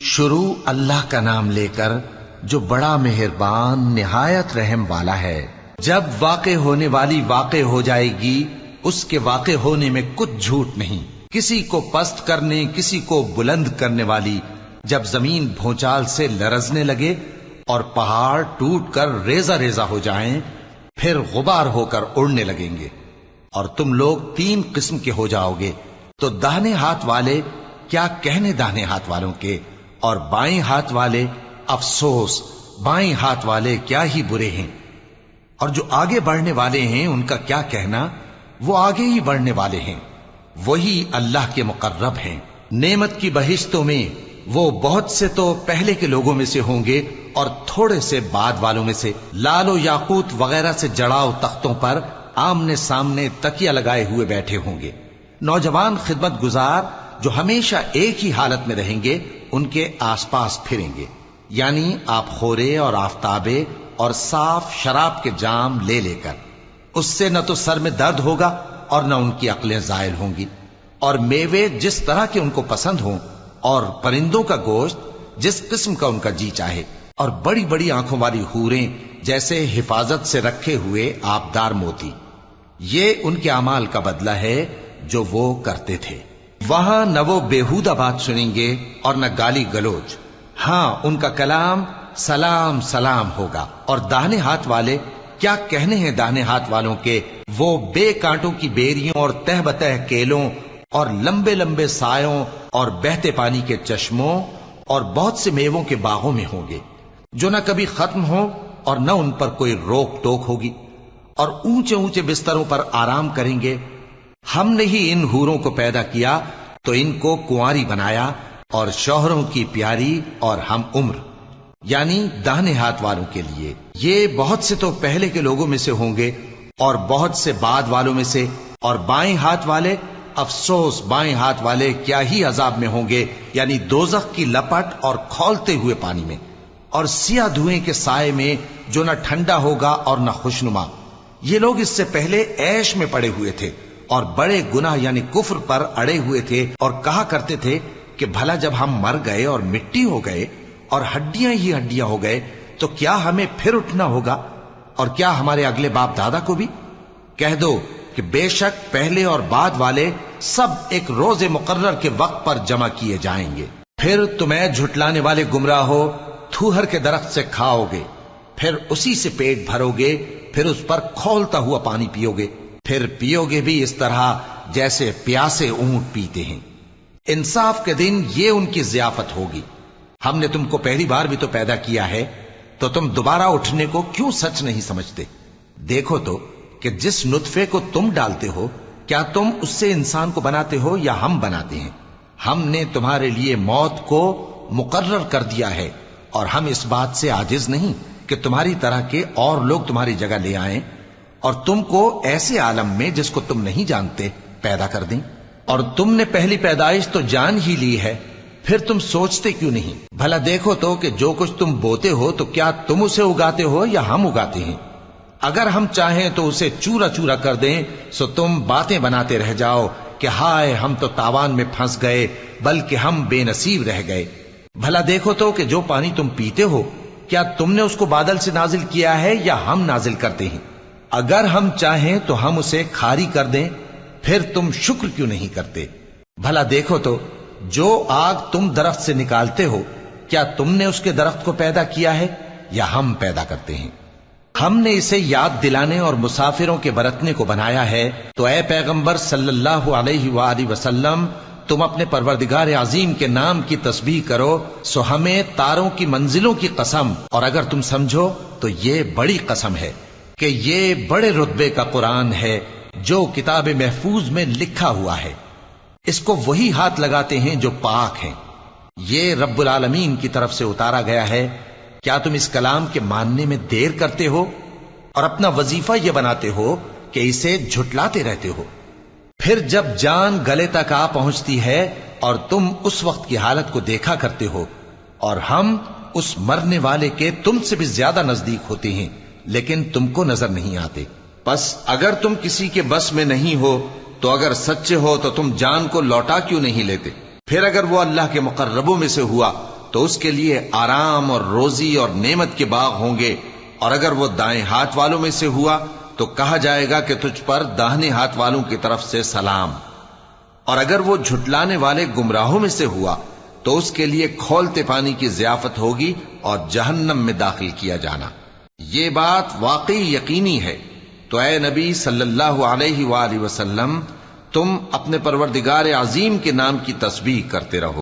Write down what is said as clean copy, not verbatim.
شروع اللہ کا نام لے کر جو بڑا مہربان نہایت رحم والا ہے۔ جب واقع ہونے والی واقع ہو جائے گی، اس کے واقع ہونے میں کچھ جھوٹ نہیں، کسی کو پست کرنے کسی کو بلند کرنے والی۔ جب زمین بھونچال سے لرزنے لگے اور پہاڑ ٹوٹ کر ریزہ ریزہ ہو جائیں، پھر غبار ہو کر اڑنے لگیں گے، اور تم لوگ 3 قسم کے ہو جاؤ گے، تو داہنے ہاتھ والے کیا کہنے داہنے ہاتھ والوں کے، اور بائیں ہاتھ والے افسوس، بائیں ہاتھ والے کیا ہی برے ہیں، اور جو آگے بڑھنے والے ہیں ان کا کیا کہنا، وہ آگے ہی بڑھنے والے ہیں، وہی اللہ کے مقرب ہیں۔ نعمت کی بہشتوں میں وہ بہت سے تو پہلے کے لوگوں میں سے ہوں گے اور تھوڑے سے بعد والوں میں سے، لال و یاقوت وغیرہ سے جڑاؤ تختوں پر آمنے سامنے تکیہ لگائے ہوئے بیٹھے ہوں گے۔ نوجوان خدمت گزار جو ہمیشہ ایک ہی حالت میں رہیں گے ان کے آس پاس پھریں گے، یعنی آپ خورے اور آفتابے اور صاف شراب کے جام لے لے کر۔ اس سے نہ تو سر میں درد ہوگا اور نہ ان کی عقلیں زائل ہوں گی، اور میوے جس طرح کے ان کو پسند ہوں، اور پرندوں کا گوشت جس قسم کا ان کا جی چاہے، اور بڑی بڑی آنکھوں والی حوریں جیسے حفاظت سے رکھے ہوئے آبدار موتی۔ یہ ان کے اعمال کا بدلہ ہے جو وہ کرتے تھے۔ وہاں نہ وہ بیہودہ بات سنیں گے اور نہ گالی گلوچ، ہاں ان کا کلام سلام سلام ہوگا۔ اور داہنے ہاتھ والے کیا کہنے ہیں داہنے ہاتھ والوں کے، وہ بے کانٹوں کی بیریوں اور تہ بتہ کیلوں اور لمبے لمبے سایوں اور بہتے پانی کے چشموں اور بہت سے میووں کے باغوں میں ہوں گے، جو نہ کبھی ختم ہوں اور نہ ان پر کوئی روک ٹوک ہوگی، اور اونچے اونچے بستروں پر آرام کریں گے۔ ہم نے ہی ان حوروں کو پیدا کیا تو ان کو کنواری بنایا، اور شوہروں کی پیاری اور ہم عمر، یعنی داہنے ہاتھ والوں کے لیے۔ یہ بہت سے تو پہلے کے لوگوں میں سے ہوں گے اور بہت سے بعد والوں میں سے، اور بائیں ہاتھ والے افسوس، بائیں ہاتھ والے کیا ہی عذاب میں ہوں گے، یعنی دوزخ کی لپٹ اور کھولتے ہوئے پانی میں، اور سیاہ دھوئیں کے سائے میں جو نہ ٹھنڈا ہوگا اور نہ خوشنما۔ یہ لوگ اس سے پہلے عیش میں پڑے ہوئے تھے اور بڑے گناہ یعنی کفر پر اڑے ہوئے تھے، اور کہا کرتے تھے کہ بھلا جب ہم مر گئے اور مٹی ہو گئے اور ہڈیاں ہی ہڈیاں ہو گئے تو کیا ہمیں پھر اٹھنا ہوگا، اور کیا ہمارے اگلے باپ دادا کو بھی؟ کہہ دو کہ بے شک پہلے اور بعد والے سب ایک روز مقرر کے وقت پر جمع کیے جائیں گے۔ پھر تمہیں جھٹلانے والے گمراہ ہو تھوہر کے درخت سے کھاؤ گے، پھر اسی سے پیٹ بھرو گے، پھر اس پر کھولتا ہوا پانی پیو گے، پھر پیو گے بھی اس طرح جیسے پیاسے اونٹ پیتے ہیں۔ انصاف کے دن یہ ان کی ضیافت ہوگی۔ ہم نے تم کو پہلی بار بھی تو پیدا کیا ہے، تو تم دوبارہ اٹھنے کو کیوں سچ نہیں سمجھتے؟ دیکھو تو کہ جس نطفے کو تم ڈالتے ہو، کیا تم اس سے انسان کو بناتے ہو یا ہم بناتے ہیں؟ ہم نے تمہارے لیے موت کو مقرر کر دیا ہے، اور ہم اس بات سے عاجز نہیں کہ تمہاری طرح کے اور لوگ تمہاری جگہ لے آئیں اور تم کو ایسے عالم میں جس کو تم نہیں جانتے پیدا کر دیں۔ اور تم نے پہلی پیدائش تو جان ہی لی ہے، پھر تم سوچتے کیوں نہیں؟ بھلا دیکھو تو کہ جو کچھ تم بوتے ہو تو کیا تم اسے اگاتے ہو یا ہم اگاتے ہیں؟ اگر ہم چاہیں تو اسے چورا چورا کر دیں، سو تم باتیں بناتے رہ جاؤ کہ ہائے ہم تو تاوان میں پھنس گئے، بلکہ ہم بے نصیب رہ گئے۔ بھلا دیکھو تو کہ جو پانی تم پیتے ہو کیا تم نے اس کو بادل سے نازل کیا ہے یا ہم نازل کرتے ہیں؟ اگر ہم چاہیں تو ہم اسے کھاری کر دیں، پھر تم شکر کیوں نہیں کرتے؟ بھلا دیکھو تو جو آگ تم درخت سے نکالتے ہو کیا تم نے اس کے درخت کو پیدا کیا ہے یا ہم پیدا کرتے ہیں؟ ہم نے اسے یاد دلانے اور مسافروں کے برتنے کو بنایا ہے، تو اے پیغمبر صلی اللہ علیہ وآلہ وسلم تم اپنے پروردگار عظیم کے نام کی تسبیح کرو، سو ہمیں تاروں کی منزلوں کی قسم، اور اگر تم سمجھو تو یہ بڑی قسم ہے کہ یہ بڑے رتبے کا قرآن ہے جو کتاب محفوظ میں لکھا ہوا ہے، اس کو وہی ہاتھ لگاتے ہیں جو پاک ہیں، یہ رب العالمین کی طرف سے اتارا گیا ہے۔ کیا تم اس کلام کے ماننے میں دیر کرتے ہو اور اپنا وظیفہ یہ بناتے ہو کہ اسے جھٹلاتے رہتے ہو؟ پھر جب جان گلے تک آ پہنچتی ہے اور تم اس وقت کی حالت کو دیکھا کرتے ہو، اور ہم اس مرنے والے کے تم سے بھی زیادہ نزدیک ہوتے ہیں لیکن تم کو نظر نہیں آتے۔ پس اگر تم کسی کے بس میں نہیں ہو تو اگر سچے ہو تو تم جان کو لوٹا کیوں نہیں لیتے؟ پھر اگر وہ اللہ کے مقربوں میں سے ہوا تو اس کے لیے آرام اور روزی اور نعمت کے باغ ہوں گے، اور اگر وہ دائیں ہاتھ والوں میں سے ہوا تو کہا جائے گا کہ تجھ پر داہنے ہاتھ والوں کی طرف سے سلام، اور اگر وہ جھٹلانے والے گمراہوں میں سے ہوا تو اس کے لیے کھولتے پانی کی ضیافت ہوگی اور جہنم میں داخل کیا جانا۔ یہ بات واقعی یقینی ہے، تو اے نبی صلی اللہ علیہ وآلہ وسلم، تم اپنے پروردگار عظیم کے نام کی تسبیح کرتے رہو۔